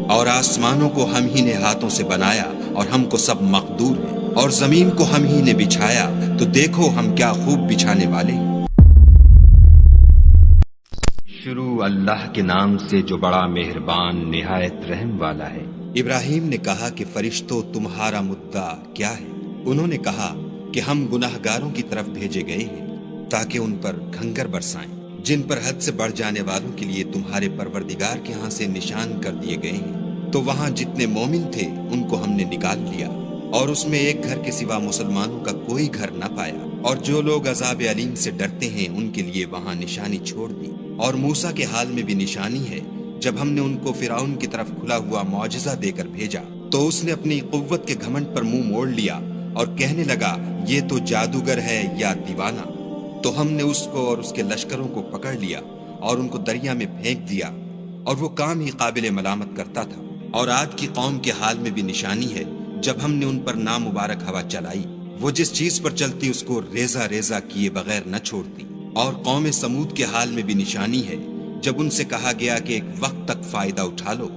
اور آسمانوں کو ہم ہی نے ہاتھوں سے بنایا اور ہم کو سب مقدور ہے، اور زمین کو ہم ہی نے بچھایا تو دیکھو ہم کیا خوب بچھانے والے ہیں۔ شروع اللہ کے نام سے جو بڑا مہربان نہایت رحم والا ہے۔ ابراہیم نے کہا کہ فرشتوں تمہارا مدعا کیا ہے؟ انہوں نے کہا کہ ہم گناہگاروں کی طرف بھیجے گئے ہیں تاکہ ان پر کھنگر برسائیں، جن پر حد سے بڑھ جانے والوں کے لیے تمہارے پروردگار کے ہاں سے نشان کر دیے گئے ہیں۔ تو وہاں جتنے مومن تھے ان کو ہم نے نکال لیا، اور اس میں ایک گھر کے سوا مسلمانوں کا کوئی گھر نہ پایا، اور جو لوگ عذاب علیم سے ڈرتے ہیں ان کے لیے وہاں نشانی چھوڑ دی۔ اور موسیٰ کے حال میں بھی نشانی ہے، جب ہم نے ان کو فرعون کی طرف کھلا ہوا معجزہ دے کر بھیجا تو اس نے اپنی قوت کے گھمنڈ پر منہ موڑ لیا اور کہنے لگا یہ تو جادوگر ہے یا دیوانہ۔ تو ہم نے اس کو اور اس کے لشکروں کو پکڑ لیا اور ان کو دریا میں پھینک دیا، اور وہ کام ہی قابل ملامت کرتا تھا۔ اور عاد کی قوم کے حال میں بھی نشانی ہے، جب ہم نے ان پر نامبارک ہوا چلائی، وہ جس چیز پر چلتی اس کو ریزہ ریزہ کیے بغیر نہ چھوڑتی۔ اور قوم سمود کے حال میں بھی نشانی ہے، جب ان سے کہا گیا کہ ایک وقت تک فائدہ اٹھا لو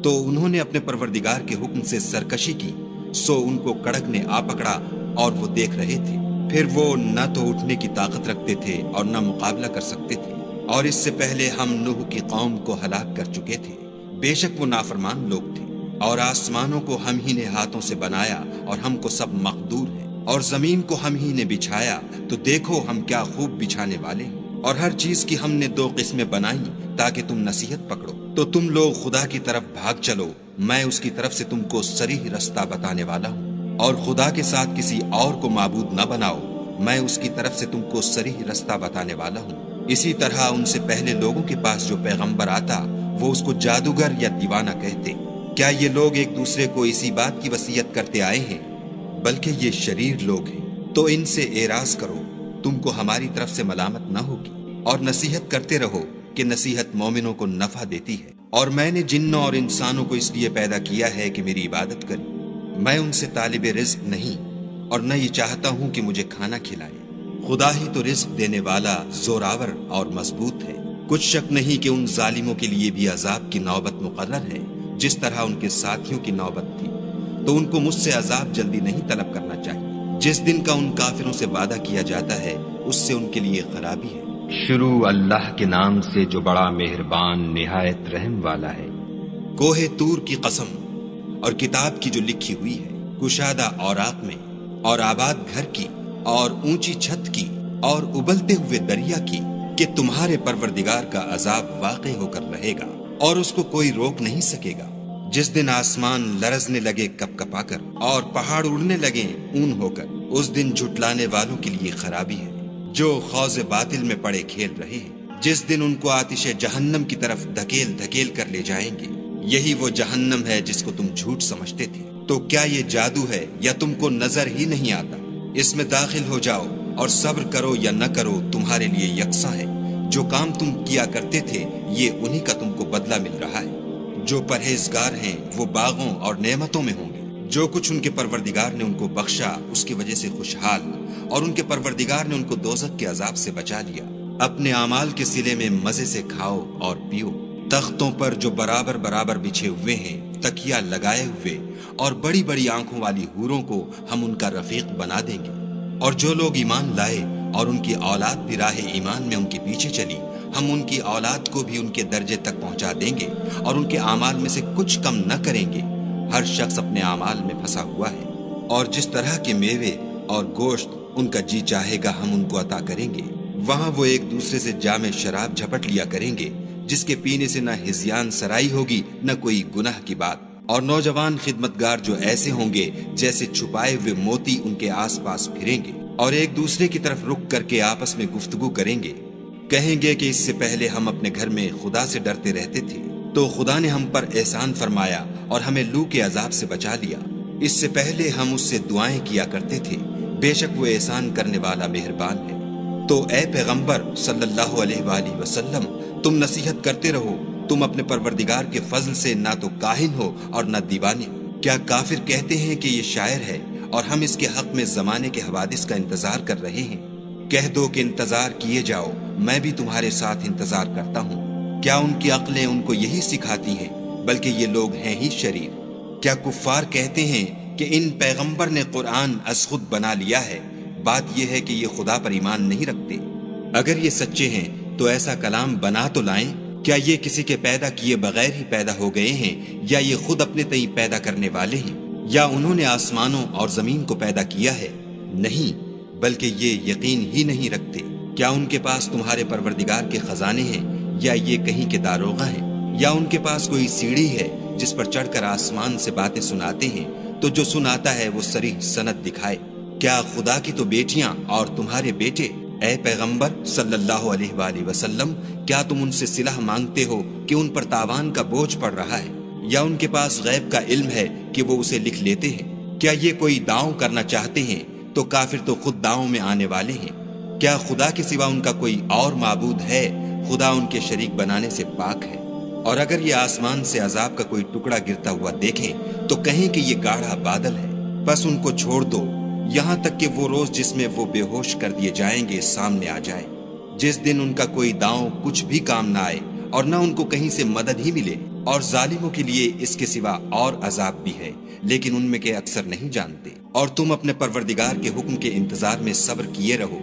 تو انہوں نے اپنے پروردگار کے حکم سے سرکشی کی، سو ان کو کڑک نے آ پکڑا اور وہ دیکھ رہے تھے۔ پھر وہ نہ تو اٹھنے کی طاقت رکھتے تھے اور نہ مقابلہ کر سکتے تھے۔ اور اس سے پہلے ہم نوح کی قوم کو ہلاک کر چکے تھے، بے شک وہ نافرمان لوگ تھے۔ اور آسمانوں کو ہم ہی نے ہاتھوں سے بنایا اور ہم کو سب مقدور ہے، اور زمین کو ہم ہی نے بچھایا تو دیکھو ہم کیا خوب بچھانے والے ہیں۔ اور ہر چیز کی ہم نے دو قسمیں بنائی تاکہ تم نصیحت پکڑو، تو تم لوگ خدا کی طرف بھاگ چلو، میں اس کی طرف سے تم کو صریح رستہ بتانے والا ہوں۔ اور خدا کے ساتھ کسی اور کو معبود نہ بناؤ، میں اس کی طرف سے تم کو صریح رستہ بتانے والا ہوں۔ اسی طرح ان سے پہلے لوگوں کے پاس جو پیغمبر آتا وہ اس کو جادوگر یا دیوانہ کہتے۔ کیا یہ لوگ ایک دوسرے کو اسی بات کی وصیت کرتے آئے ہیں؟ بلکہ یہ شریر لوگ ہیں۔ تو ان سے اعراض کرو، تم کو ہماری طرف سے ملامت نہ ہوگی، اور نصیحت کرتے رہو کہ نصیحت مومنوں کو نفع دیتی ہے۔ اور میں نے جنوں اور انسانوں کو اس لیے پیدا کیا ہے کہ میری عبادت کریں، میں ان سے طالب رزق نہیں، اور نہ یہ چاہتا ہوں کہ مجھے کھانا کھلائے۔ خدا ہی تو رزق دینے والا، زوراور اور مضبوط ہے۔ کچھ شک نہیں کہ ان ظالموں کے لیے بھی عذاب کی نوبت مقرر ہے، جس طرح ان کے ساتھیوں کی نوبت تھی۔ تو ان کو مجھ سے عذاب جلدی نہیں طلب کرنا چاہیے، جس دن کا ان کافروں سے وعدہ کیا جاتا ہے اس سے ان کے لیے خرابی ہے۔ شروع اللہ کے نام سے جو بڑا مہربان نہایت رحم والا ہے۔ کوہ طور کی قسم، اور کتاب کی جو لکھی ہوئی ہے، کشادہ اوراق میں، اور آباد گھر کی، اور اونچی چھت کی، اور ابلتے ہوئے دریا کی، کہ تمہارے پروردگار کا عذاب واقع ہو کر رہے گا اور اس کو کوئی روک نہیں سکے گا۔ جس دن آسمان لرزنے لگے کپ کپا کر اور پہاڑ اڑنے لگے اون ہو کر، اس دن جھٹلانے والوں کے لیے خرابی ہے جو خوض باطل میں پڑے کھیل رہے ہیں۔ جس دن ان کو آتش جہنم کی طرف دھکیل دھکیل کر لے جائیں گے، یہی وہ جہنم ہے جس کو تم جھوٹ سمجھتے تھے۔ تو کیا یہ جادو ہے یا تم کو نظر ہی نہیں آتا؟ اس میں داخل ہو جاؤ اور صبر کرو یا نہ کرو تمہارے لیے یکساں ہے۔ جو کام تم کیا کرتے تھے یہ انہی کا تم کو بدلہ مل رہا ہے۔ جو پرہیزگار ہیں وہ باغوں اور نعمتوں میں ہوں گے۔ جو کچھ ان کے پروردگار نے ان کو بخشا اس کی وجہ سے خوشحال، اور ان کے پروردگار نے ان کو دوزخ کے عذاب سے بچا لیا۔ اپنے اعمال کے صلے میں مزے سے کھاؤ اور پیو۔ تختوں پر جو برابر برابر بچھے ہوئے ہیں، تکیا لگائے ہوئے، اور بڑی بڑی آنکھوں والی حوروں کو ہم ان کا رفیق بنا دیں گے۔ اور جو لوگ ایمان لائے اور ان کی اولاد بھی راہ ایمان میں ان کے پیچھے چلی، ہم ان کی اولاد کو بھی ان کے درجے تک پہنچا دیں گے اور ان کے اعمال میں سے کچھ کم نہ کریں گے۔ ہر شخص اپنے اعمال میں پھنسا ہوا ہے، اور جس طرح کے میوے اور گوشت ان کا جی چاہے گا ہم ان کو عطا کریں گے۔ وہاں وہ ایک دوسرے سے جام شراب جھپٹ لیا کریں گے، جس کے پینے سے نہ ہذیان سرائی ہوگی نہ کوئی گناہ کی بات۔ اور نوجوان خدمتگار جو ایسے ہوں گے جیسے چھپائے ہوئے موتی ان کے آس پاس پھریں گے، اور ایک دوسرے کی طرف رک کر کے آپس میں گفتگو کریں گے، کہیں گے کہ اس سے پہلے ہم اپنے گھر میں خدا سے ڈرتے رہتے تھے، تو خدا نے ہم پر احسان فرمایا اور ہمیں لو کے عذاب سے بچا لیا۔ اس سے پہلے ہم اس سے دعائیں کیا کرتے تھے، بے شک وہ احسان کرنے والا مہربان ہے۔ تو اے پیغمبر صلی اللہ علیہ وآلہ وسلم، تم نصیحت کرتے رہو، تم اپنے پروردگار کے فضل سے نہ تو کاہن ہو اور نہ دیوانے۔ کیا کافر کہتے ہیں کہ یہ شاعر ہے اور ہم اس کے حق میں زمانے کے حوادث کا انتظار کر رہے ہیں؟ کہہ دو کہ انتظار کیے جاؤ، میں بھی تمہارے ساتھ انتظار کرتا ہوں۔ کیا ان کی عقلیں ان کو یہی سکھاتی ہیں بلکہ یہ لوگ ہیں ہی شریر۔ کیا کفار کہتے ہیں کہ ان پیغمبر نے قرآن از خود بنا لیا ہے؟ بات یہ ہے کہ یہ خدا پر ایمان نہیں رکھتے۔ اگر یہ سچے ہیں تو ایسا کلام بنا تو لائیں۔ کیا یہ کسی کے پیدا کیے بغیر ہی پیدا ہو گئے ہیں، یا یہ خود اپنے تئیں پیدا کرنے والے ہیں، یا انہوں نے آسمانوں اور زمین کو پیدا کیا ہے؟ نہیں، بلکہ یہ یقین ہی نہیں رکھتے۔ کیا ان کے پاس تمہارے پروردگار کے خزانے ہیں، یا یہ کہیں کے داروغہ ہیں، یا ان کے پاس کوئی سیڑھی ہے جس پر چڑھ کر آسمان سے باتیں سناتے ہیں؟ تو جو سناتا ہے وہ صریح سند دکھائے۔ کیا خدا کی تو بیٹیاں اور تمہارے بیٹے؟ اے پیغمبر صلی اللہ علیہ وآلہ وسلم، کیا تم ان سے صلح مانگتے ہو کہ ان پر تاوان کا بوجھ پڑ رہا ہے، یا ان کے پاس غیب کا علم ہے کہ وہ اسے لکھ لیتے ہیں؟ کیا یہ کوئی داؤں کرنا چاہتے ہیں تو کافر تو خود داؤں میں آنے والے ہیں۔ کیا خدا کے سوا ان کا کوئی اور معبود ہے؟ خدا ان کے شریک بنانے سے پاک ہے۔ اور اگر یہ آسمان سے عذاب کا کوئی ٹکڑا گرتا ہوا دیکھیں تو کہیں کہ یہ گاڑھا بادل ہے، بس ان کو چھوڑ دو یہاں تک کہ وہ روز جس میں وہ بے ہوش کر دیے جائیں گے سامنے آ جائے، جس دن ان کا کوئی داؤں کچھ بھی کام نہ آئے اور نہ ان کو کہیں سے مدد ہی ملے۔ اور ظالموں کے لیے اس کے سوا اور عذاب بھی ہے، لیکن ان میں کے اکثر نہیں جانتے۔ اور تم اپنے پروردگار کے حکم کے انتظار میں صبر کیے رہو،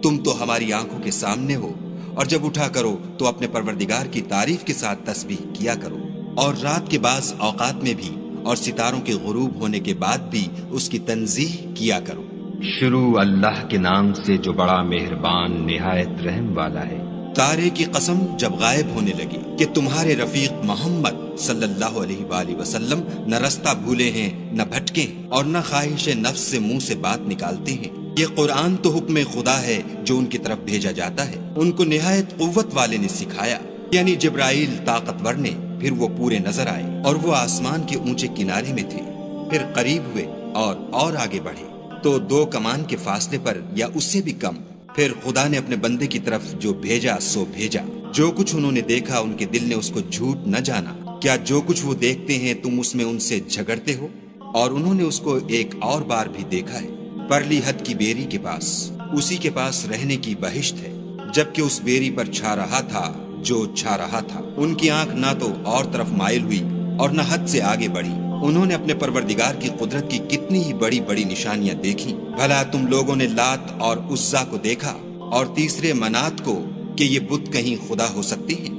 تم تو ہماری آنکھوں کے سامنے ہو، اور جب اٹھا کرو تو اپنے پروردگار کی تعریف کے ساتھ تسبیح کیا کرو، اور رات کے بعض اوقات میں بھی اور ستاروں کے غروب ہونے کے بعد بھی اس کی تنزیح کیا کرو۔ شروع اللہ کے نام سے جو بڑا مہربان نہایت رحم والا ہے۔ تارے کی قسم جب غائب ہونے لگے کہ تمہارے رفیق محمد صلی اللہ علیہ وآلہ وسلم نہ رستہ بھولے ہیں نہ بھٹکے ہیں، اور نہ خواہش نفس سے منہ سے بات نکالتے ہیں۔ یہ قرآن تو حکم خدا ہے جو ان کی طرف بھیجا جاتا ہے، ان کو نہایت قوت والے نے سکھایا، یعنی جبرائیل طاقتور نے۔ پھر وہ پورے نظر آئے اور وہ آسمان کے اونچے کنارے میں تھے، پھر قریب ہوئے اور آگے بڑھے تو 2 کمان کے فاصلے پر یا اس سے بھی کم۔ پھر خدا نے اپنے بندے کی طرف جو بھیجا سو بھیجا۔ جو کچھ انہوں نے دیکھا ان کے دل نے اس کو جھوٹ نہ جانا۔ کیا جو کچھ وہ دیکھتے ہیں تم اس میں ان سے جھگڑتے ہو؟ اور انہوں نے اس کو ایک اور بار بھی دیکھا ہے، پرلی حد کی بیری کے پاس، اسی کے پاس رہنے کی بہشت ہے، جبکہ اس بیری پر چھا رہا تھا جو چھا رہا تھا۔ ان کی آنکھ نہ تو اور طرف مائل ہوئی اور نہ حد سے آگے بڑھی۔ انہوں نے اپنے پروردگار کی قدرت کی کتنی ہی بڑی بڑی نشانیاں دیکھی۔ بھلا تم لوگوں نے لات اور عزا کو دیکھا اور تیسرے منات کو کہ یہ بت کہیں خدا ہو سکتے ہیں؟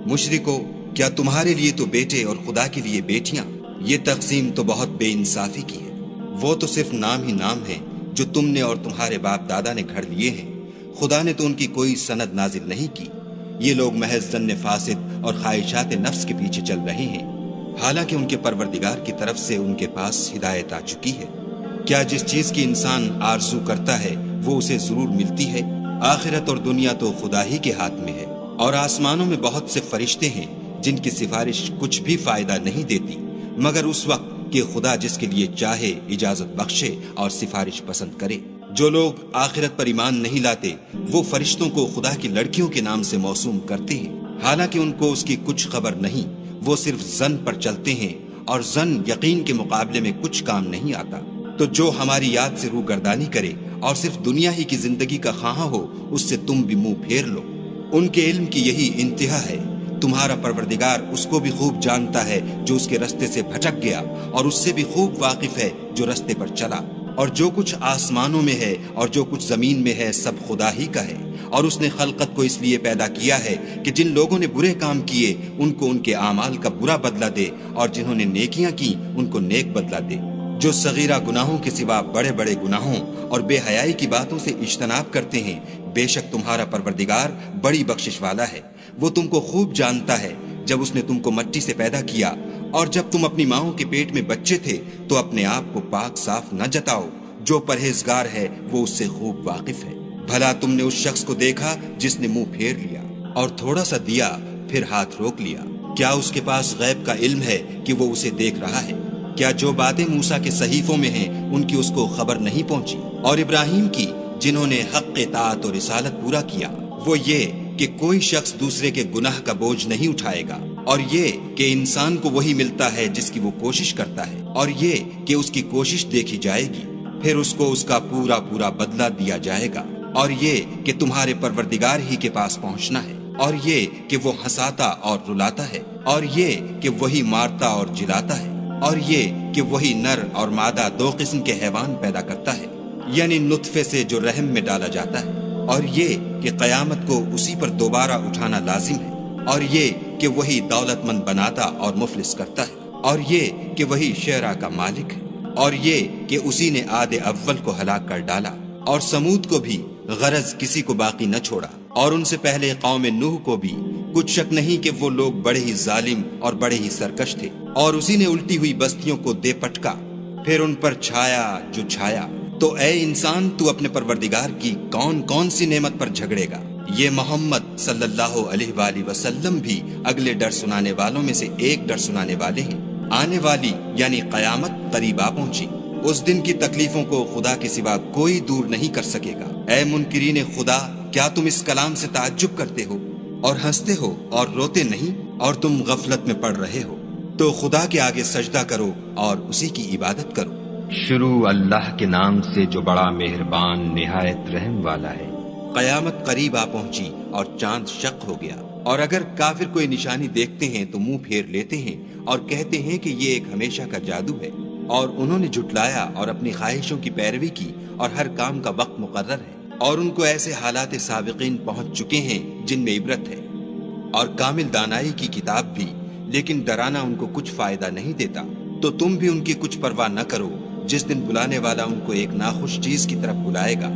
مشرکو، کیا تمہارے لیے تو بیٹے اور خدا کے لیے بیٹیاں؟ یہ تقسیم تو بہت بے انصافی کی ہے۔ وہ تو صرف نام ہی نام ہے جو تم نے اور تمہارے باپ دادا نے گھڑ لیے ہیں، خدا نے تو ان کی کوئی سند نازل نہیں کی۔ یہ لوگ محض ظن فاسد اور خواہشات نفس کے پیچھے چل رہے ہیں، حالانکہ ان کے پروردگار کی طرف سے ان کے پاس ہدایت آ چکی ہے۔ کیا جس چیز کی انسان آرزو کرتا ہے وہ اسے ضرور ملتی ہے؟ آخرت اور دنیا تو خدا ہی کے ہاتھ میں ہے، اور آسمانوں میں بہت سے فرشتے ہیں جن کی سفارش کچھ بھی فائدہ نہیں دیتی مگر اس وقت کہ خدا جس کے لیے چاہے اجازت بخشے اور سفارش پسند کرے۔ جو لوگ آخرت پر ایمان نہیں لاتے وہ فرشتوں کو خدا کی لڑکیوں کے نام سے موسوم کرتے ہیں، حالانکہ ان کو اس کی کچھ خبر نہیں۔ وہ صرف ظن پر چلتے ہیں، اور ظن یقین کے مقابلے میں کچھ کام نہیں آتا۔ تو جو ہماری یاد سے روح گردانی کرے اور صرف دنیا ہی کی زندگی کا خواہاں ہو، اس سے تم بھی منہ پھیر لو۔ ان کے علم کی یہی انتہا ہے۔ تمہارا پروردگار اس کو بھی خوب جانتا ہے جو اس کے رستے سے بھٹک گیا، اور اس سے بھی خوب واقف ہے جو رستے پر چلا۔ اور جو کچھ آسمانوں میں ہے اور جو کچھ زمین میں ہے سب خدا ہی کا ہے، اور اس نے خلقت کو اس لیے پیدا کیا ہے کہ جن لوگوں نے برے کام کیے ان کو ان کے اعمال کا برا بدلہ دے، اور جنہوں نے نیکیاں کی ان کو نیک بدلہ دے۔ جو صغیرہ گناہوں کے سوا بڑے بڑے گناہوں اور بے حیائی کی باتوں سے اجتناب کرتے ہیں، بے شک تمہارا پروردگار بڑی بخشش والا ہے۔ وہ تم کو خوب جانتا ہے جب اس نے تم کو مٹی سے پیدا کیا، اور جب تم اپنی ماؤں کے پیٹ میں بچے تھے تو اپنے آپ کو پاک صاف نہ جتاؤ۔ جو پرہیزگار ہے وہ اس سے خوب واقف ہے۔ بھلا تم نے اس شخص کو دیکھا جس نے منہ پھیر لیا اور تھوڑا سا دیا پھر ہاتھ روک لیا؟ کیا اس کے پاس غیب کا علم ہے کہ وہ اسے دیکھ رہا ہے؟ کیا جو باتیں موسیٰ کے صحیفوں میں ہیں ان کی اس کو خبر نہیں پہنچی؟ اور ابراہیم کی جنہوں نے حق اطاعت اور رسالت پورا کیا، وہ یہ کہ کوئی شخص دوسرے کے گناہ کا بوجھ نہیں اٹھائے گا، اور یہ کہ انسان کو وہی ملتا ہے جس کی وہ کوشش کرتا ہے، اور یہ کہ اس کی کوشش دیکھی جائے گی، پھر اس کو اس کا پورا پورا بدلہ دیا جائے گا، اور یہ کہ تمہارے پروردگار ہی کے پاس پہنچنا ہے۔ اور یہ کہ وہ ہنساتا اور رلاتا ہے، اور یہ کہ وہی مارتا اور جلاتا ہے، اور یہ کہ وہی نر اور مادہ دو قسم کے حیوان پیدا کرتا ہے، یعنی نطفے سے جو رحم میں ڈالا جاتا ہے، اور یہ کہ قیامت کو اسی پر دوبارہ اٹھانا لازم ہے، اور یہ کہ وہی دولت مند بناتا اور مفلس کرتا ہے، اور یہ کہ وہی شعرا کا مالک ہے، اور یہ کہ اسی نے عاد اول کو ہلاک کر ڈالا، اور سمود کو بھی غرض کسی کو باقی نہ چھوڑا، اور ان سے پہلے قوم نوح کو بھی، کچھ شک نہیں کہ وہ لوگ بڑے ہی ظالم اور بڑے ہی سرکش تھے، اور اسی نے الٹی ہوئی بستیوں کو دے پٹکا، پھر ان پر چھایا جو چھایا۔ تو اے انسان، تو اپنے پروردگار کی کون کون سی نعمت پر جھگڑے گا؟ یہ محمد صلی اللہ علیہ وآلہ وسلم بھی اگلے ڈر سنانے والوں میں سے ایک ڈر سنانے والے ہیں۔ آنے والی یعنی قیامت قریب آ پہنچی، اس دن کی تکلیفوں کو خدا کے سوا کوئی دور نہیں کر سکے گا۔ اے منکرین خدا، کیا تم اس کلام سے تعجب کرتے ہو اور ہنستے ہو اور روتے نہیں، اور تم غفلت میں پڑ رہے ہو؟ تو خدا کے آگے سجدہ کرو اور اسی کی عبادت کرو۔ شروع اللہ کے نام سے جو بڑا مہربان نہایت رحم والا ہے۔ قیامت قریب آ پہنچی اور چاند شق ہو گیا، اور اگر کافر کوئی نشانی دیکھتے ہیں تو منہ پھیر لیتے ہیں اور کہتے ہیں کہ یہ ایک ہمیشہ کا جادو ہے، اور انہوں نے جھٹلایا اور اپنی خواہشوں کی پیروی کی، اور ہر کام کا وقت مقرر ہے، اور ان کو ایسے حالات سابقین پہنچ چکے ہیں جن میں عبرت ہے، اور کامل دانائی کی کتاب بھی، لیکن ڈرانا ان کو کچھ فائدہ نہیں دیتا۔ تو تم بھی ان کی کچھ پرواہ نہ کرو، جس دن بلانے والا ان کو ایک ناخوش چیز کی طرف بلائے گا،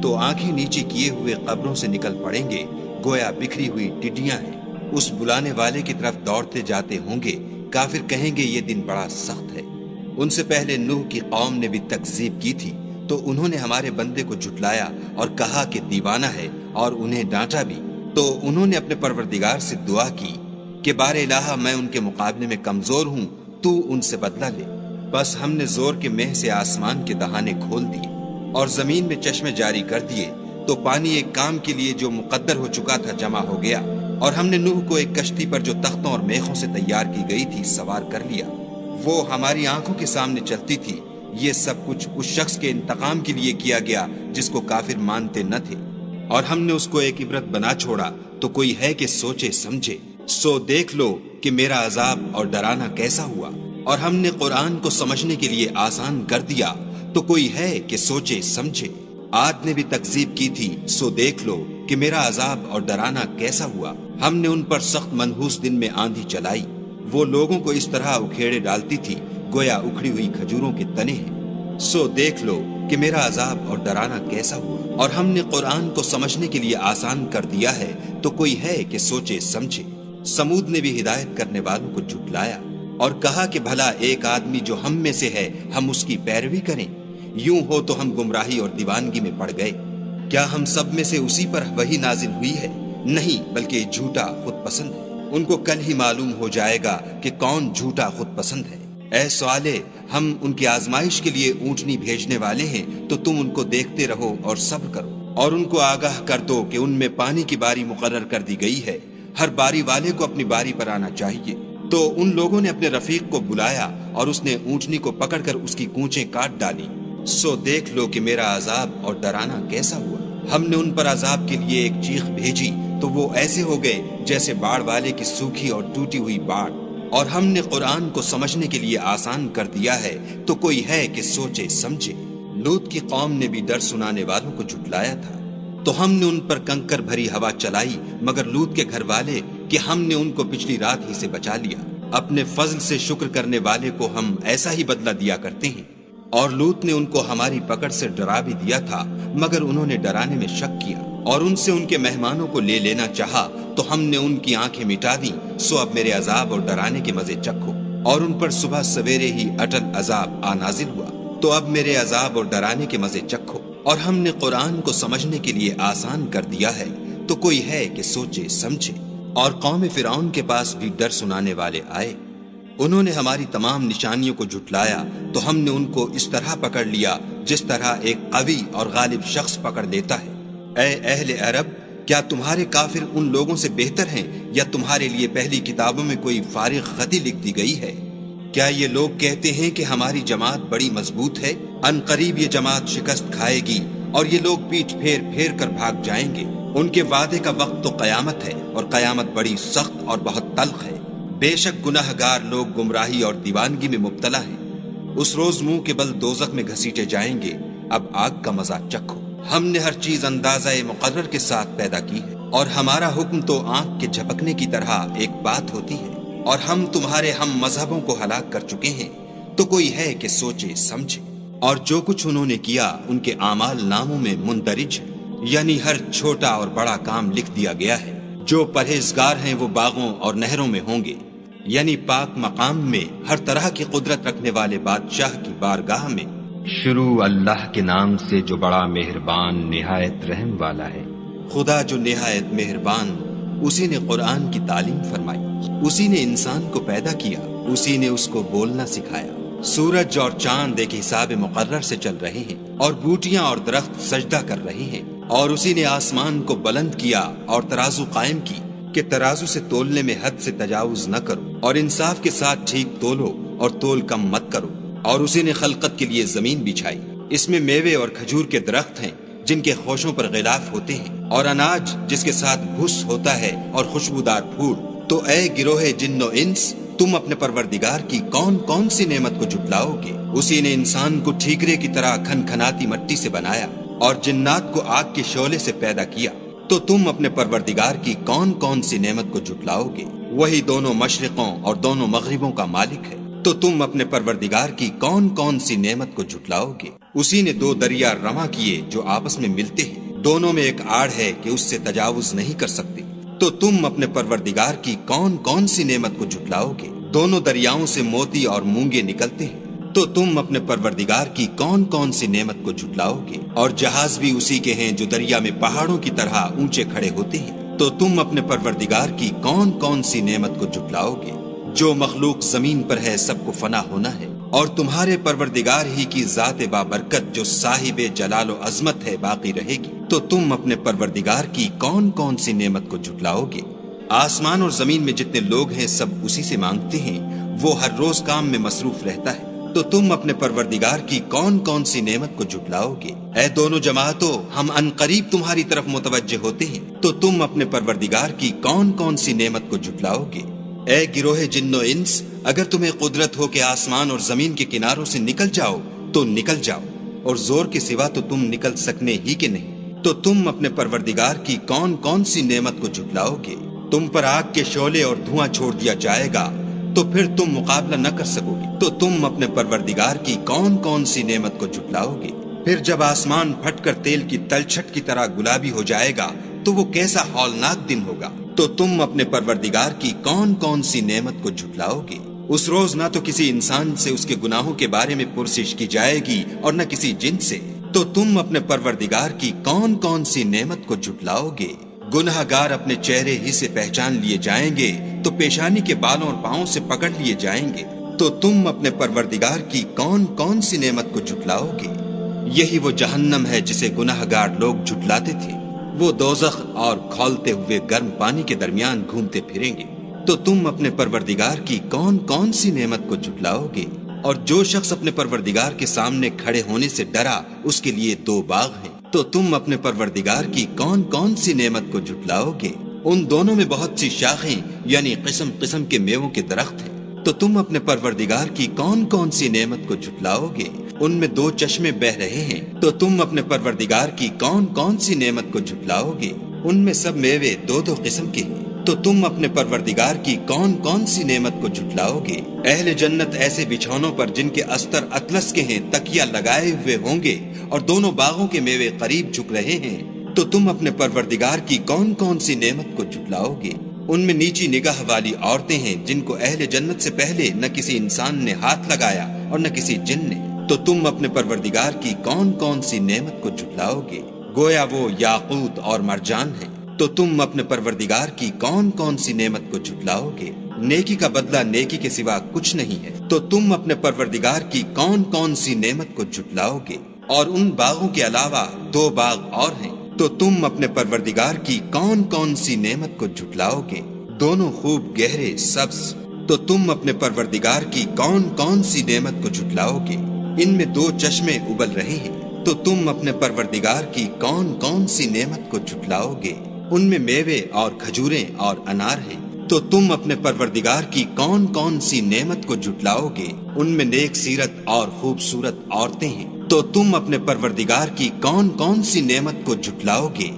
تو آنکھیں نیچے کیے ہوئے قبروں سے نکل پڑیں گے، گویا بکھری ہوئی ٹڈیاں ہیں، اس بلانے والے کی طرف دوڑتے جاتے ہوں گے۔ کافر کہیں گے یہ دن بڑا سخت ہے۔ ان سے پہلے نوح کی قوم نے بھی تکذیب کی تھی، تو انہوں نے ہمارے بندے کو جھٹلایا اور کہا کہ دیوانہ ہے، اور انہیں ڈانٹا بھی۔ تو انہوں نے اپنے پروردگار سے دعا کی کہ بار الہ، میں ان کے مقابلے میں کمزور ہوں، تو ان سے بدلہ لے۔ بس ہم نے زور کے مہ سے آسمان کے دہانے کھول دیے اور زمین میں چشمے جاری کر دیے، تو پانی ایک کام کے لیے جو مقدر ہو چکا تھا جمع ہو گیا، اور ہم نے نوح کو ایک کشتی پر جو تختوں اور میخوں سے تیار کی گئی تھی سوار کر لیا، وہ ہماری آنکھوں کے سامنے چلتی تھی۔ یہ سب کچھ اس شخص کے انتقام کے لیے کیا گیا جس کو کافر مانتے نہ تھے، اور ہم نے اس کو ایک عبرت بنا چھوڑا، تو کوئی ہے کہ سوچے سمجھے؟ سو دیکھ لو کہ میرا عذاب اور ڈرانا کیسا ہوا، اور ہم نے قرآن کو سمجھنے کے لیے آسان کر دیا، تو کوئی ہے کہ سوچے سمجھے؟ عاد نے بھی تکذیب کی تھی، سو دیکھ لو کہ میرا عذاب اور ڈرانا کیسا ہوا۔ ہم نے ان پر سخت منحوس دن میں آندھی چلائی، وہ لوگوں کو اس طرح اکھیڑے ڈالتی تھی گویا اکھڑی ہوئی کھجوروں کے تنے ہیں۔ سو دیکھ لو کہ میرا عذاب اور ڈرانا کیسا ہوا، اور ہم نے قرآن کو سمجھنے کے لیے آسان کر دیا ہے، تو کوئی ہے کہ سوچے سمجھے؟ سمود نے بھی ہدایت کرنے والوں کو جھٹلایا اور کہا کہ بھلا ایک آدمی جو ہم میں سے ہے، ہم اس کی پیروی کریں؟ یوں ہو تو ہم گمراہی اور دیوانگی میں پڑ گئے۔ کیا ہم سب میں سے اسی پر وحی نازل ہوئی ہے؟ نہیں، بلکہ یہ جھوٹا خود پسند ہے۔ ان کو کل ہی معلوم ہو جائے گا کہ کون جھوٹا خود پسند ہے۔ اے صالح، ہم ان کی آزمائش کے لیے اونٹنی بھیجنے والے ہیں، تو تم ان کو دیکھتے رہو اور صبر کرو، اور ان کو آگاہ کر دو کہ ان میں پانی کی باری مقرر کر دی گئی ہے، ہر باری والے کو اپنی باری پر آنا چاہیے۔ تو ان لوگوں نے اپنے رفیق کو بلایا، اور اس نے اونٹنی کو پکڑ کر اس کی کونچیں کاٹ ڈالی۔ سو دیکھ لو کہ میرا عذاب اور ڈرانا کیسا ہوا۔ ہم نے ان پر عذاب کے لیے ایک چیخ بھیجی، تو وہ ایسے ہو گئے جیسے باڑ والے کی سوکھی اور ٹوٹی ہوئی باڑ۔ اور ہم نے قرآن کو سمجھنے کے لیے آسان کر دیا ہے، تو کوئی ہے کہ سوچے سمجھے؟ لوط کی قوم نے بھی ڈر سنانے والوں کو جھٹلایا تھا، تو ہم نے ان پر کنکر بھری ہوا چلائی، مگر لوط کے گھر والے کہ ہم نے ان کو پچھلی رات ہی سے بچا لیا۔ اپنے فضل سے شکر کرنے والے کو ہم ایسا ہی بدلہ دیا کرتے ہیں۔ اور لوط نے ان کو ہماری پکڑ سے ڈرا بھی دیا تھا، مگر انہوں نے ڈرانے میں شک کیا، اور ان سے ان کے مہمانوں کو لے لینا چاہا، تو ہم نے ان کی آنکھیں مٹا دیں۔ سو اب میرے عذاب اور ڈرانے کے مزے چکھو۔ اور ان پر صبح سویرے ہی اٹل عذاب آ نازل ہوا، تو اب میرے عذاب اور ڈرانے کے مزے چکھو۔ اور ہم نے قرآن کو سمجھنے کے لیے آسان کر دیا ہے، تو کوئی ہے کہ سوچے سمجھے؟ اور قوم فرعون کے پاس بھی ڈر سنانے والے آئے، انہوں نے ہماری تمام نشانیوں کو جھٹلایا، تو ہم نے ان کو اس طرح پکڑ لیا جس طرح ایک قوی اور غالب شخص پکڑ لیتا ہے۔ اے اہل عرب، کیا تمہارے کافر ان لوگوں سے بہتر ہیں، یا تمہارے لیے پہلی کتابوں میں کوئی فارغ خطی لکھ دی گئی ہے؟ کیا یہ لوگ کہتے ہیں کہ ہماری جماعت بڑی مضبوط ہے؟ ان قریب یہ جماعت شکست کھائے گی، اور یہ لوگ پیٹھ پھیر پھیر کر بھاگ جائیں گے۔ ان کے وعدے کا وقت تو قیامت ہے، اور قیامت بڑی سخت اور بہت تلخ ہے۔ بے شک گناہگار لوگ گمراہی اور دیوانگی میں مبتلا ہیں۔ اس روز منہ کے بل دوزخ میں گھسیٹے جائیں گے، اب آگ کا مزہ چکھو۔ ہم نے ہر چیز اندازہ مقرر کے ساتھ پیدا کی ہے، اور ہمارا حکم تو آنکھ کے جھپکنے کی طرح ایک بات ہوتی ہے۔ اور ہم تمہارے ہم مذہبوں کو ہلاک کر چکے ہیں، تو کوئی ہے کہ سوچے سمجھے۔ اور جو کچھ انہوں نے کیا ان کے اعمال ناموں میں مندرج ہے، یعنی ہر چھوٹا اور بڑا کام لکھ دیا گیا ہے۔ جو پرہیزگار ہیں وہ باغوں اور نہروں میں ہوں گے، یعنی پاک مقام میں، ہر طرح کی قدرت رکھنے والے بادشاہ کی بارگاہ میں۔ شروع اللہ کے نام سے جو بڑا مہربان نہایت رحم والا ہے۔ خدا جو نہایت مہربان، اسی نے قرآن کی تعلیم فرمائی، اسی نے انسان کو پیدا کیا، اسی نے اس کو بولنا سکھایا۔ سورج اور چاند ایک حساب مقرر سے چل رہے ہیں، اور بوٹیاں اور درخت سجدہ کر رہے ہیں، اور اسی نے آسمان کو بلند کیا اور ترازو قائم کی کہ ترازو سے تولنے میں حد سے تجاوز نہ کرو، اور انصاف کے ساتھ ٹھیک تولو اور تول کم مت کرو۔ اور اسی نے خلقت کے لیے زمین بچھائی، اس میں میوے اور کھجور کے درخت ہیں جن کے خوشوں پر غلاف ہوتے ہیں، اور اناج جس کے ساتھ بھس ہوتا ہے، اور خوشبودار پھول۔ تو اے گروہ جن و انس، تم اپنے پروردگار کی کون کون سی نعمت کو جھٹلاؤ گے؟ اسی نے انسان کو ٹھیکرے کی طرح کھنکھناتی مٹی سے بنایا، اور جنات کو آگ کے شعلے سے پیدا کیا۔ تو تم اپنے پروردگار کی کون کون سی نعمت کو جھٹلاؤ گے؟ وہی دونوں مشرقوں اور دونوں مغربوں کا مالک ہے۔ تو تم اپنے پروردگار کی کون کون سی نعمت کو جھٹلاؤ گے؟ اسی نے دو دریا رواں کیے جو آپس میں ملتے ہیں، دونوں میں ایک آڑ ہے کہ اس سے تجاوز نہیں کر سکتے۔ تو تم اپنے پروردگار کی کون کون سی نعمت کو جھٹلاؤ گے؟ دونوں دریاؤں سے موتی اور مونگے نکلتے ہیں۔ تو تم اپنے پروردگار کی کون کون سی نعمت کو جھٹلاؤ گے؟ اور جہاز بھی اسی کے ہیں جو دریا میں پہاڑوں کی طرح اونچے کھڑے ہوتے ہیں۔ تو تم اپنے پروردگار کی کون کون سی نعمت کو جھٹلاؤ گے؟ جو مخلوق زمین پر ہے سب کو فنا ہونا ہے، اور تمہارے پروردگار ہی کی ذات بابرکت جو صاحب جلال و عظمت ہے باقی رہے گی۔ تو تم اپنے پروردگار کی کون کون سی نعمت کو جھٹلاؤ گے؟ آسمان اور زمین میں جتنے لوگ ہیں سب اسی سے مانگتے ہیں، وہ ہر روز کام میں مصروف رہتا ہے۔ تو تم اپنے پروردگار کی کون کون سی نعمت کو جھٹلاؤ گے؟ اے دونوں جماعتوں، ہم عنقریب تمہاری طرف متوجہ ہوتے ہیں، تو تم اپنے پروردگار کی کون کون سی نعمت کو جھٹلاؤ گے؟ اے گروہ جن و انس، اگر تمہیں قدرت ہو کہ آسمان اور زمین کے کناروں سے نکل جاؤ تو نکل جاؤ، اور زور کے سوا تو تم نکل سکنے ہی کے نہیں۔ تو تم اپنے پروردگار کی کون کون سی نعمت کو جھٹلاؤ گے؟ تم پر آگ کے شعلے اور دھواں چھوڑ دیا جائے گا، تو پھر تم مقابلہ نہ کر سکو گے۔ تو تم اپنے پروردگار کی کون کون سی نعمت کو جھٹلاؤ گے؟ پھر جب آسمان پھٹ کر تیل کی تلچھٹ کی طرح گلابی ہو جائے گا تو وہ کیسا ہولناک دن ہوگا۔ تو تم اپنے پروردگار کی کون کون سی نعمت کو جھٹلاؤ گے؟ اس روز نہ تو کسی انسان سے اس کے گناہوں کے بارے میں پرسش کی جائے گی اور نہ کسی جن سے۔ تو تم اپنے پروردگار کی کون کون سی نعمت کو جھٹلاؤ گے؟ گناہگار اپنے چہرے ہی سے پہچان لیے جائیں گے تو پیشانی کے بالوں اور پاؤں سے پکڑ لیے جائیں گے۔ تو تم اپنے پروردگار کی کون کون سی نعمت کو جھٹلاؤ گے؟ یہی وہ جہنم ہے جسے گناہگار لوگ جھٹلاتے تھے، وہ دوزخ اور کھولتے ہوئے گرم پانی کے درمیان گھومتے پھریں گے۔ تو تم اپنے پروردگار کی کون کون سی نعمت کو جھٹلاؤ گے؟ اور جو شخص اپنے پروردگار کے سامنے کھڑے ہونے سے ڈرا اس کے لیے دو باغ ہیں۔ تو تم اپنے پروردگار کی کون کون سی نعمت کو جھٹلاؤ گے؟ ان دونوں میں بہت سی شاخیں یعنی قسم قسم کے میووں کے درخت ہیں۔ تو تم اپنے پروردگار کی کون کون سی نعمت کو جھٹلاؤ گے؟ ان میں دو چشمے بہ رہے ہیں۔ تو تم اپنے پروردگار کی کون کون سی نعمت کو جھٹلاؤ گے؟ ان میں سب میوے دو دو قسم کے ہیں۔ تو تم اپنے پروردگار کی کون کون سی نعمت کو جھٹلاؤ گے؟ اہل جنت ایسے بچھونوں پر جن کے استر اطلس کے ہیں تکیہ لگائے ہوئے ہوں گے، اور دونوں باغوں کے میوے قریب جھک رہے ہیں۔ تو تم اپنے پروردگار کی کون کون سی نعمت کو جھٹلاؤ گے؟ ان میں نیچی نگاہ والی عورتیں ہیں جن کو اہل جنت سے پہلے نہ کسی انسان نے ہاتھ لگایا اور نہ کسی جن نے۔ تو تم اپنے پروردگار کی کون کون سی نعمت کو جھٹلاؤ گے؟ گویا وہ یاقوت اور مرجان ہیں۔ تو تم اپنے پروردگار کی کون کون سی نعمت کو جھٹلاؤ گے؟ نیکی کا بدلہ نیکی کے سوا کچھ نہیں ہے۔ تو تم اپنے پروردگار کی کون کون سی نعمت کو جھٹلاؤ گے؟ اور ان باغوں کے علاوہ دو باغ اور ہیں۔ تو تم اپنے پروردگار کی کون کون سی نعمت کو جھٹلاؤ گے؟ دونوں خوب گہرے سبز۔ تو تم اپنے پروردگار کی کون کون سی نعمت کو جھٹلاؤ گے؟ ان میں دو چشمے ابل رہے ہیں، تو تم اپنے پروردگار کی کون کون سی نعمت کو جھٹلاؤ گے؟ ان میں میوے اور کھجوریں اور انار ہیں۔ تو تم اپنے پروردگار کی کون کون سی نعمت کو جھٹلاؤ گے؟ ان میں نیک سیرت اور خوبصورت عورتیں ہیں۔ تو تم اپنے پروردگار کی کون کون سی نعمت کو جھٹلاؤ گے؟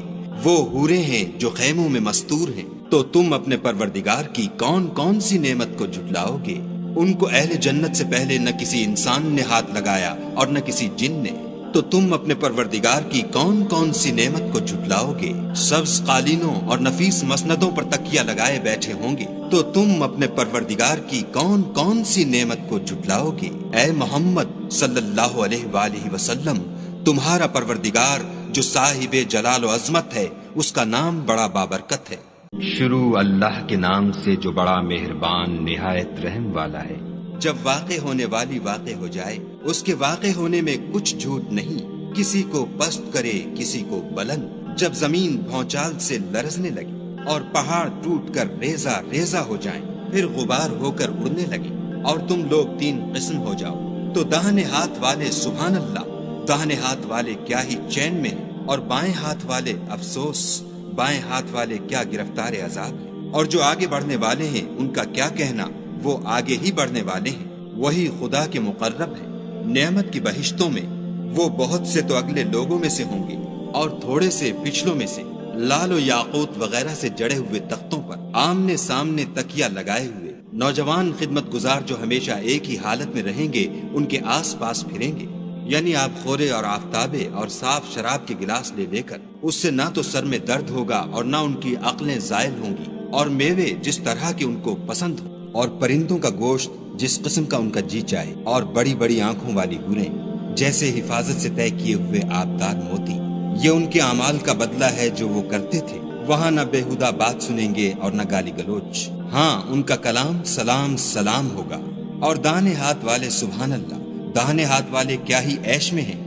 وہ حوریں ہیں جو خیموں میں مستور ہیں۔ تو تم اپنے پروردگار کی کون کون سی نعمت کو جھٹلاؤ گے؟ ان کو اہل جنت سے پہلے نہ کسی انسان نے ہاتھ لگایا اور نہ کسی جن نے۔ تو تم اپنے پروردگار کی کون کون سی نعمت کو جھٹلاؤ گے؟ سبز قالینوں اور نفیس مسندوں پر تکیہ لگائے بیٹھے ہوں گے۔ تو تم اپنے پروردگار کی کون کون سی نعمت کو جھٹلاؤ گے؟ اے محمد صلی اللہ علیہ وآلہ وسلم، تمہارا پروردگار جو صاحب جلال و عظمت ہے، اس کا نام بڑا بابرکت ہے۔ شروع اللہ کے نام سے جو بڑا مہربان نہایت رحم والا ہے۔ جب واقع ہونے والی واقع ہو جائے، اس کے واقع ہونے میں کچھ جھوٹ نہیں، کسی کو پست کرے کسی کو بلند۔ جب زمین بھونچال سے لرزنے لگی اور پہاڑ ٹوٹ کر ریزہ ریزہ ہو جائیں، پھر غبار ہو کر اڑنے لگے اور تم لوگ تین قسم ہو جاؤ، تو داہنے ہاتھ والے سبحان اللہ، داہنے ہاتھ والے کیا ہی چین میں ہیں، اور بائیں ہاتھ والے افسوس، بائیں ہاتھ والے کیا گرفتار عذاب ہیں۔ اور جو آگے بڑھنے والے ہیں ان کا کیا کہنا، وہ آگے ہی بڑھنے والے ہیں، وہی خدا کے مقرب ہیں۔ نعمت کی بہشتوں میں وہ بہت سے تو اگلے لوگوں میں سے ہوں گے اور تھوڑے سے پچھلوں میں سے، لال و یاقوت وغیرہ سے جڑے ہوئے تختوں پر آمنے سامنے تکیہ لگائے ہوئے نوجوان خدمت گزار جو ہمیشہ ایک ہی حالت میں رہیں گے، ان کے آس پاس پھریں گے، یعنی آب خورے اور آفتابے اور صاف شراب کے گلاس لے لے کر۔ اس سے نہ تو سر میں درد ہوگا اور نہ ان کی عقلیں زائل ہوں گی، اور میوے جس طرح کے ان کو پسند ہو، اور پرندوں کا گوشت جس قسم کا ان کا جی چاہے، اور بڑی بڑی آنکھوں والی حوریں جیسے حفاظت سے طے کیے ہوئے آبدار موتی۔ یہ ان کے اعمال کا بدلہ ہے جو وہ کرتے تھے۔ وہاں نہ بےہودہ بات سنیں گے اور نہ گالی گلوچ، ہاں ان کا کلام سلام سلام ہوگا۔ اور داہنے ہاتھ والے سبحان اللہ، داہنے ہاتھ والے کیا ہی عیش میں ہیں،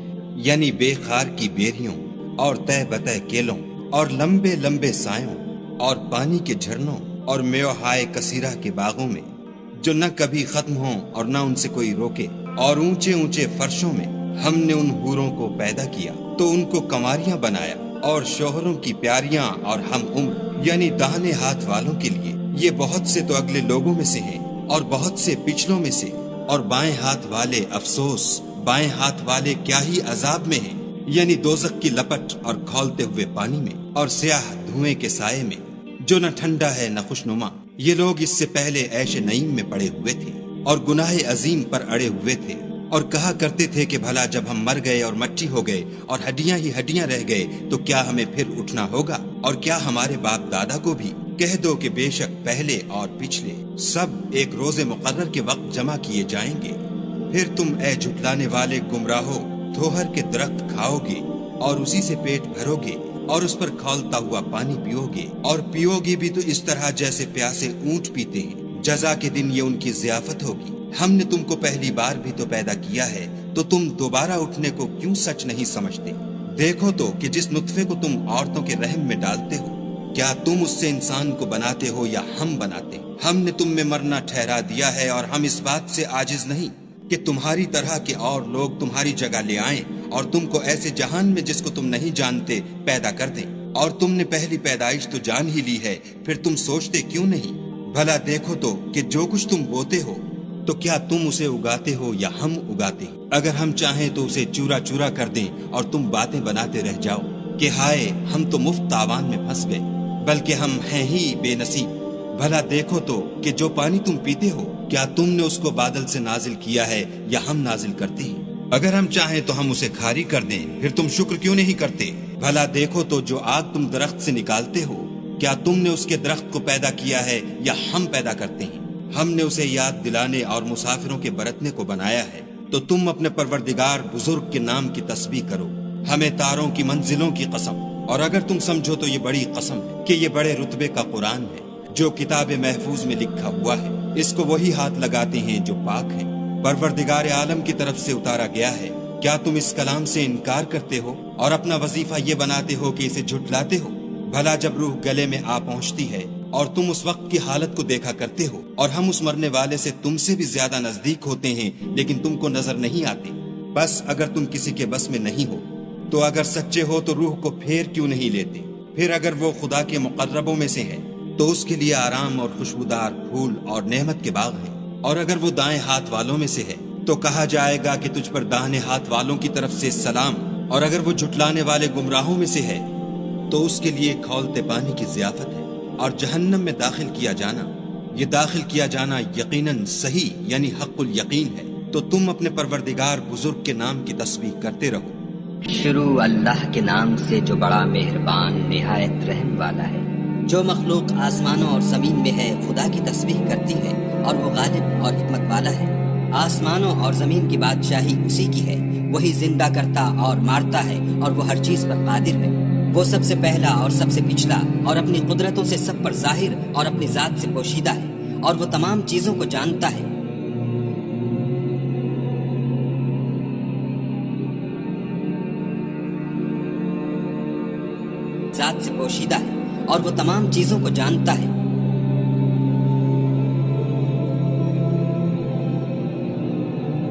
یعنی بے خار کی بیریوں اور تہ بتہ کیلوں اور لمبے لمبے سایوں اور پانی کے جھرنوں اور میوہائے کثیرہ کے باغوں میں، جو نہ کبھی ختم ہوں اور نہ ان سے کوئی روکے۔ اور اونچے اونچے فرشوں میں ہم نے ان حوروں کو پیدا کیا تو ان کو کنواریاں بنایا، اور شوہروں کی پیاریاں اور ہم عمر، یعنی داہنے ہاتھ والوں کے لیے یہ بہت سے تو اگلے لوگوں میں سے ہیں اور بہت سے پچھلوں میں سے۔ اور بائیں ہاتھ والے افسوس، بائیں ہاتھ والے کیا ہی عذاب میں ہیں، یعنی دوزخ کی لپٹ اور کھولتے ہوئے پانی میں اور سیاہ دھوئیں کے سائے میں، جو نہ ٹھنڈا ہے نہ خوشنما۔ یہ لوگ اس سے پہلے عیش نعیم میں پڑے ہوئے تھے اور گناہ عظیم پر اڑے ہوئے تھے، اور کہا کرتے تھے کہ بھلا جب ہم مر گئے اور مٹی ہو گئے اور ہڈیاں ہی ہڈیاں رہ گئے تو کیا ہمیں پھر اٹھنا ہوگا؟ اور کیا ہمارے باپ دادا کو بھی؟ کہہ دو کہ بے شک پہلے اور پچھلے سب ایک روز مقرر کے وقت جمع کیے جائیں گے۔ پھر تم اے جھٹلانے والے گمراہو تھوہر کے درخت کھاؤ گے اور اسی سے پیٹ بھرو گے اور اس پر کھولتا ہوا پانی پیو گے، اور پیو گے بھی تو اس طرح جیسے پیاسے اونٹ پیتے ہیں۔ جزا کے دن یہ ان کی ضیافت ہوگی۔ ہم نے تم کو پہلی بار بھی تو پیدا کیا ہے، تو تم دوبارہ اٹھنے کو کیوں سچ نہیں سمجھتے؟ دیکھو تو کہ جس نطفے کو تم عورتوں کے رحم میں ڈالتے ہو، کیا تم اس سے انسان کو بناتے ہو یا ہم بناتے؟ ہم نے تم میں مرنا ٹھہرا دیا ہے، اور ہم اس بات سے عاجز نہیں کہ تمہاری طرح کے اور لوگ تمہاری جگہ لے آئیں اور تم کو ایسے جہان میں جس کو تم نہیں جانتے پیدا کر دیں۔ اور تم نے پہلی پیدائش تو جان ہی لی ہے، پھر تم سوچتے کیوں نہیں؟ بھلا دیکھو تو کہ جو کچھ تم بوتے ہو تو کیا تم اسے اگاتے ہو یا ہم اگاتے ہیں؟ اگر ہم چاہیں تو اسے چورا چورا کر دیں اور تم باتیں بناتے رہ جاؤ کہ ہائے ہم تو مفت تاوان میں پھنس گئے، بلکہ ہم ہیں ہی بے نصیب۔ بھلا دیکھو تو کہ جو پانی تم پیتے ہو کیا تم نے اس کو بادل سے نازل کیا ہے یا ہم نازل کرتے ہیں؟ اگر ہم چاہیں تو ہم اسے کھاری کر دیں، پھر تم شکر کیوں نہیں کرتے؟ بھلا دیکھو تو جو آگ تم درخت سے نکالتے ہو کیا تم نے اس کے درخت کو پیدا کیا ہے یا ہم پیدا کرتے ہیں؟ ہم نے اسے یاد دلانے اور مسافروں کے برتنے کو بنایا ہے۔ تو تم اپنے پروردگار بزرگ کے نام کی تسبیح کرو، ہمیں تاروں کی منزلوں کی قسم۔ اور اگر تم سمجھو تو یہ بڑی قسم ہے کہ یہ بڑے رتبے کا قرآن ہے جو کتاب محفوظ میں لکھا ہوا ہے، اس کو وہی ہاتھ لگاتے ہیں جو پاک ہیں، پروردگار عالم کی طرف سے اتارا گیا ہے۔ کیا تم اس کلام سے انکار کرتے ہو اور اپنا وظیفہ یہ بناتے ہو کہ اسے جھٹلاتے ہو؟ بھلا جب روح گلے میں آ پہنچتی ہے اور تم اس وقت کی حالت کو دیکھا کرتے ہو، اور ہم اس مرنے والے سے تم سے بھی زیادہ نزدیک ہوتے ہیں لیکن تم کو نظر نہیں آتے، بس اگر تم کسی کے بس میں نہیں ہو تو اگر سچے ہو تو روح کو پھیر کیوں نہیں لیتے؟ پھر اگر وہ خدا کے مقربوں میں سے ہے تو اس کے لیے آرام اور خوشبودار پھول اور نعمت کے باغ ہیں، اور اگر وہ دائیں ہاتھ والوں میں سے ہے تو کہا جائے گا کہ تجھ پر داہنے ہاتھ والوں کی طرف سے سلام، اور اگر وہ جھٹلانے والے گمراہوں میں سے ہے تو اس کے لیے کھولتے پانی کی ضیافت ہے، اور جہنم میں داخل کیا جانا، یہ داخل کیا جانا یقیناً صحیح یعنی حق الیقین ہے۔ تو تم اپنے پروردگار بزرگ کے نام کی تسبیح کرتے رہو۔ شروع اللہ کے نام سے جو بڑا مہربان نہایت رحم والا ہے۔ جو مخلوق آسمانوں اور زمین میں ہے خدا کی تسبیح کرتی ہے، اور وہ غالب اور حکمت والا ہے۔ آسمانوں اور زمین کی بادشاہی اسی کی ہے، وہی زندہ کرتا اور مارتا ہے، اور وہ ہر چیز پر قادر ہے۔ وہ سب سے پہلا اور سب سے پچھلا، اور اپنی قدرتوں سے سب پر ظاہر اور اپنی ذات سے پوشیدہ ہے، اور وہ تمام چیزوں کو جانتا ہے۔ ذات سے پوشیدہ ہے اور وہ تمام چیزوں کو جانتا ہے۔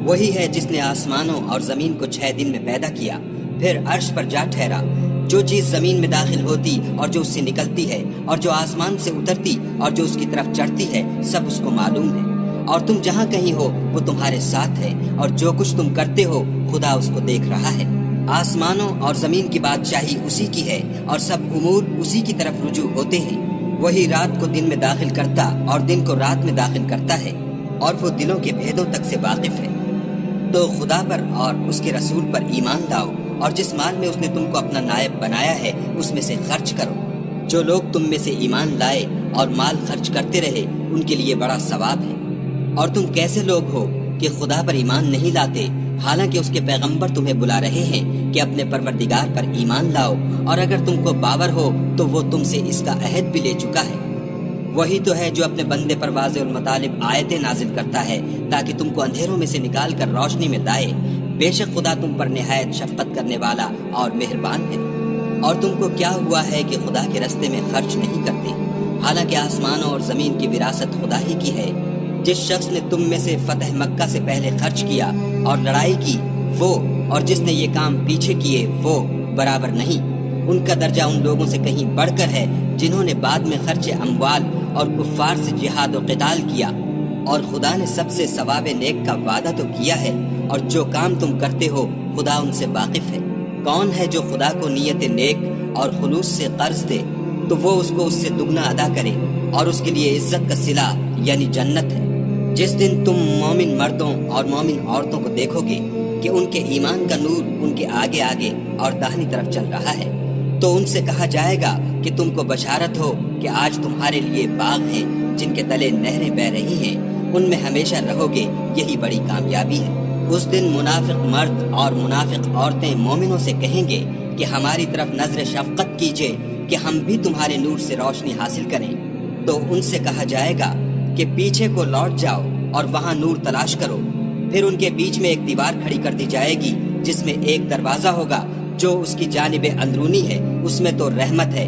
وہی ہے جس نے آسمانوں اور زمین کو 6 دن میں پیدا کیا، پھر عرش پر جا ٹھہرا۔ جو چیز زمین میں داخل ہوتی اور جو اس سے نکلتی ہے، اور جو آسمان سے اترتی اور جو اس کی طرف چڑھتی ہے، سب اس کو معلوم ہے۔ اور تم جہاں کہیں ہو وہ تمہارے ساتھ ہے، اور جو کچھ تم کرتے ہو خدا اس کو دیکھ رہا ہے۔ آسمانوں اور زمین کی بادشاہی اسی کی ہے، اور سب امور اسی کی طرف رجوع ہوتے ہیں۔ وہی رات کو دن میں داخل کرتا اور دن کو رات میں داخل کرتا ہے، اور وہ دلوں کے بھیدوں تک سے واقف ہے۔ تو خدا پر اور اس کے رسول پر ایمان لاؤ، اور جس مال میں اس نے تم کو اپنا نائب بنایا ہے اس میں سے خرچ کرو۔ جو لوگ تم میں سے ایمان لائے اور مال خرچ کرتے رہے ان کے لیے بڑا ثواب ہے۔ اور تم کیسے لوگ ہو کہ خدا پر ایمان نہیں لاتے، حالانکہ اس کے پیغمبر تمہیں بلا رہے ہیں کہ اپنے پروردگار پر ایمان لاؤ، اور اگر تم کو باور ہو تو وہ تم سے اس کا عہد بھی لے چکا ہے۔ وہی تو ہے جو اپنے بندے پر واضح المطالب آیتیں نازل کرتا ہے تاکہ تم کو اندھیروں میں سے نکال کر روشنی میں لائے۔ بے شک خدا تم پر نہایت شفقت کرنے والا اور مہربان ہے۔ اور تم کو کیا ہوا ہے کہ خدا کے رستے میں خرچ نہیں کرتے، حالانکہ آسمانوں اور زمین کی وراثت خدا ہی کی ہے۔ جس شخص نے تم میں سے فتح مکہ سے پہلے خرچ کیا اور لڑائی کی وہ، اور جس نے یہ کام پیچھے کیے وہ برابر نہیں۔ ان کا درجہ ان لوگوں سے کہیں بڑھ کر ہے جنہوں نے بعد میں خرچ اموال اور کفار سے جہاد و قتال کیا، اور خدا نے سب سے ثواب نیک کا وعدہ تو کیا ہے، اور جو کام تم کرتے ہو خدا ان سے واقف ہے۔ کون ہے جو خدا کو نیت نیک اور خلوص سے قرض دے تو وہ اس کو اس سے دگنا ادا کرے، اور اس کے لیے عزت کا صلہ یعنی جنت ہے۔ جس دن تم مومن مردوں اور مومن عورتوں کو دیکھو گے کہ ان کے ایمان کا نور ان کے آگے آگے اور داہنی طرف چل رہا ہے، تو ان سے کہا جائے گا کہ تم کو بشارت ہو کہ آج تمہارے لیے باغ ہیں جن کے تلے نہریں بہ رہی ہیں، ان میں ہمیشہ رہو گے، یہی بڑی کامیابی ہے۔ اس دن منافق مرد اور منافق عورتیں مومنوں سے کہیں گے کہ ہماری طرف نظر شفقت کیجئے کہ ہم بھی تمہارے نور سے روشنی حاصل کریں۔ تو ان سے کہا جائے گا کہ پیچھے کو لوٹ جاؤ اور وہاں نور تلاش کرو۔ پھر ان کے بیچ میں ایک دیوار کھڑی کر دی جائے گی جس میں ایک دروازہ ہوگا، جو اس کی جانب اندرونی ہے اس میں تو رحمت ہے،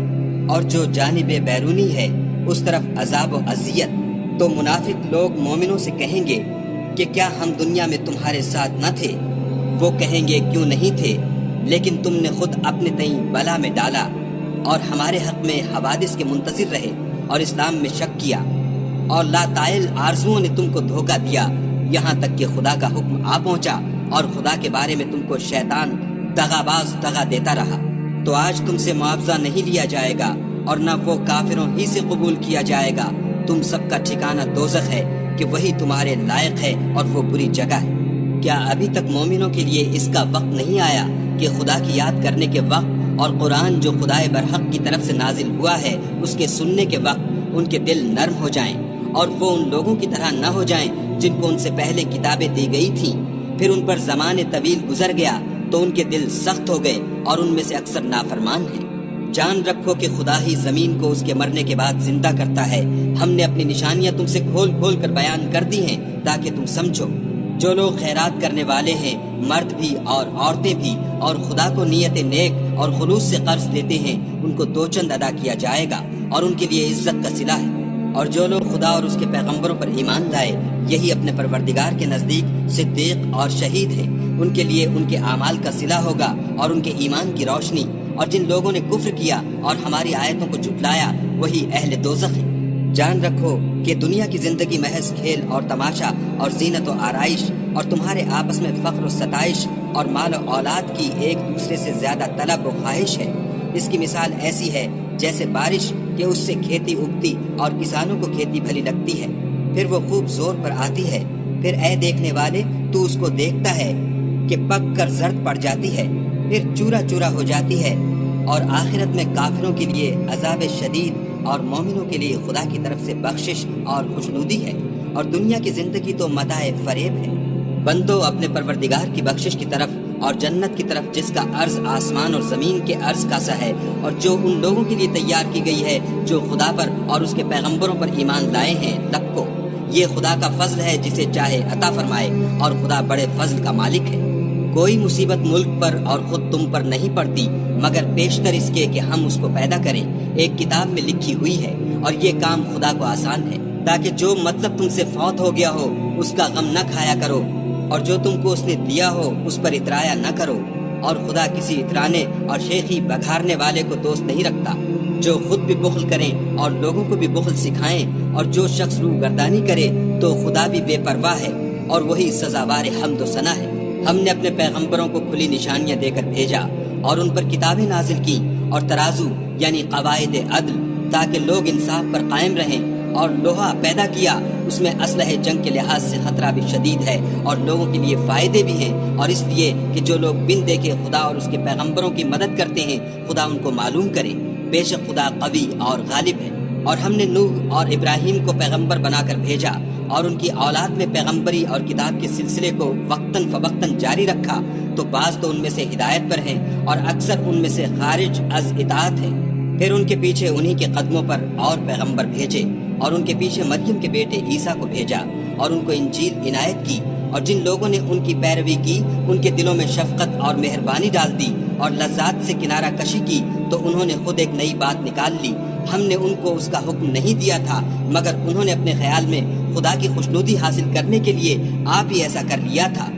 اور جو جانب بیرونی ہے اس طرف عذاب و اذیت۔ تو منافق لوگ مومنوں سے کہیں گے کہ کیا ہم دنیا میں تمہارے ساتھ نہ تھے؟ وہ کہیں گے کیوں نہیں تھے، لیکن تم نے خود اپنے تئیں بلا میں ڈالا اور ہمارے حق میں حوادث کے منتظر رہے اور اسلام میں شک کیا، اور لاتائل آرزوؤں نے تم کو دھوکہ دیا، یہاں تک کہ خدا کا حکم آ پہنچا اور خدا کے بارے میں تم کو شیطان دغاباز دغا دیتا رہا۔ تو آج تم سے معاوضہ نہیں لیا جائے گا اور نہ وہ کافروں ہی سے قبول کیا جائے گا۔ تم سب کا ٹھکانہ دوزخ ہے کہ وہی تمہارے لائق ہے اور وہ بری جگہ ہے۔ کیا ابھی تک مومنوں کے لیے اس کا وقت نہیں آیا کہ خدا کی یاد کرنے کے وقت اور قرآن جو خدائے برحق کی طرف سے نازل ہوا ہے اس کے سننے کے وقت ان کے دل نرم ہو جائیں اور وہ ان لوگوں کی طرح نہ ہو جائیں جن کو ان سے پہلے کتابیں دی گئی تھیں، پھر ان پر زمانے طویل گزر گیا تو ان کے دل سخت ہو گئے اور ان میں سے اکثر نافرمان ہیں۔ جان رکھو کہ خدا ہی زمین کو اس کے مرنے کے بعد زندہ کرتا ہے۔ ہم نے اپنی نشانیاں تم سے کھول کھول کر بیان کر دی ہیں تاکہ تم سمجھو۔ جو لوگ خیرات کرنے والے ہیں، مرد بھی اور عورتیں بھی، اور خدا کو نیت نیک اور خلوص سے قرض دیتے ہیں، ان کو 2 چند ادا کیا جائے گا اور ان کے لیے عزت کا صلہ ہے۔ اور جو لوگ خدا اور اس کے پیغمبروں پر ایمان لائے، یہی اپنے پروردگار کے نزدیک صدیق اور شہید ہیں۔ ان کے لیے ان کے اعمال کا صلہ ہوگا اور ان کے ایمان کی روشنی، اور جن لوگوں نے کفر کیا اور ہماری آیتوں کو جھٹلایا وہی اہل دوزخ ہیں۔ جان رکھو کہ دنیا کی زندگی محض کھیل اور تماشا اور زینت و آرائش اور تمہارے آپس میں فخر و ستائش اور مال و اولاد کی ایک دوسرے سے زیادہ طلب و خواہش ہے۔ اس کی مثال ایسی ہے جیسے بارش کہ اس سے کھیتی اگتی اور کسانوں کو کھیتی بھلی لگتی ہے، پھر وہ خوب زور پر آتی ہے، پھر اے دیکھنے والے تو اس کو دیکھتا ہے کہ پک کر زرد پڑ جاتی ہے، پھر چورا چورا ہو جاتی ہے، اور آخرت میں کافروں کے لیے عذاب شدید اور مومنوں کے لیے خدا کی طرف سے بخشش اور خوشنودی ہے، اور دنیا کی زندگی تو متاع فریب ہے۔ بندو اپنے پروردگار کی بخشش کی طرف اور جنت کی طرف جس کا عرض آسمان اور زمین کے عرض کا سا ہے، اور جو ان لوگوں کے لیے تیار کی گئی ہے جو خدا پر اور اس کے پیغمبروں پر ایمان لائے ہیں، لپکو۔ یہ خدا کا فضل ہے جسے چاہے عطا فرمائے، اور خدا بڑے فضل کا مالک ہے۔ کوئی مصیبت ملک پر اور خود تم پر نہیں پڑتی مگر پیشتر اس کے کہ ہم اس کو پیدا کریں، ایک کتاب میں لکھی ہوئی ہے، اور یہ کام خدا کو آسان ہے، تاکہ جو مطلب تم سے فوت ہو گیا ہو اس کا غم نہ کھایا کرو، اور جو تم کو اس نے دیا ہو اس پر اترایا نہ کرو، اور خدا کسی اترانے اور شیخی بگھارنے والے کو دوست نہیں رکھتا۔ جو خود بھی بخل کریں اور لوگوں کو بھی بخل سکھائیں، اور جو شخص روح گردانی کرے تو خدا بھی بے پرواہ ہے، اور وہی سزاوار حمد و ثنا ہے۔ ہم نے اپنے پیغمبروں کو کھلی نشانیاں دے کر بھیجا، اور ان پر کتابیں نازل کی اور ترازو یعنی قواعد عدل، تاکہ لوگ انصاف پر قائم رہیں، اور لوہا پیدا کیا، اس میں اسلحہ جنگ کے لحاظ سے خطرہ بھی شدید ہے اور لوگوں کے لیے فائدے بھی ہیں، اور اس لیے کہ جو لوگ بن دیکھے خدا اور اس کے پیغمبروں کی مدد کرتے ہیں خدا ان کو معلوم کرے، بے شک خدا قوی اور غالب ہے۔ اور ہم نے نوح اور ابراہیم کو پیغمبر بنا کر بھیجا، اور ان کی اولاد میں پیغمبری اور کتاب کے سلسلے کو وقتاً فوقتاً جاری رکھا، تو بعض تو ان میں سے ہدایت پر ہیں اور اکثر ان میں سے خارج از اطاعت ہیں۔ پھر ان کے پیچھے انہی کے قدموں پر اور پیغمبر بھیجے، اور ان کے پیچھے مریم کے بیٹے عیسیٰ کو بھیجا، اور ان کو انجیل عنایت کی، اور جن لوگوں نے ان کی پیروی کی ان کے دلوں میں شفقت اور مہربانی ڈال دی اور لذات سے کنارہ کشی کی، تو انہوں نے خود ایک نئی بات نکال لی۔ ہم نے ان کو اس کا حکم نہیں دیا تھا، مگر انہوں نے اپنے خیال میں خدا کی خوشنودی حاصل کرنے کے لیے آپ ہی ایسا کر لیا تھا،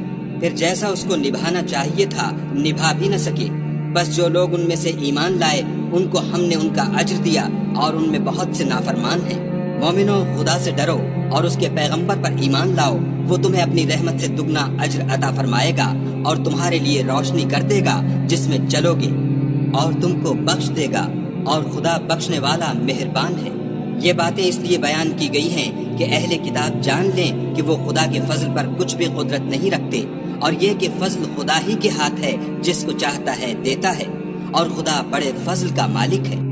پھر جیسا اس کو نبھانا چاہیے تھا نبھا بھی نہ سکے۔ بس جو لوگ ان میں سے ایمان لائے ان کو ہم نے ان کا اجر دیا، اور ان میں بہت سے نافرمان ہیں۔ مومنو، خدا سے ڈرو اور اس کے پیغمبر پر ایمان لاؤ، وہ تمہیں اپنی رحمت سے دگنا اجر عطا فرمائے گا، اور تمہارے لیے روشنی کر دے گا جس میں چلو گے، اور تم کو بخش دے گا، اور خدا بخشنے والا مہربان ہے۔ یہ باتیں اس لیے بیان کی گئی ہیں کہ اہل کتاب جان لیں کہ وہ خدا کے فضل پر کچھ بھی قدرت نہیں رکھتے، اور یہ کہ فضل خدا ہی کے ہاتھ ہے، جس کو چاہتا ہے دیتا ہے، اور خدا بڑے فضل کا مالک ہے۔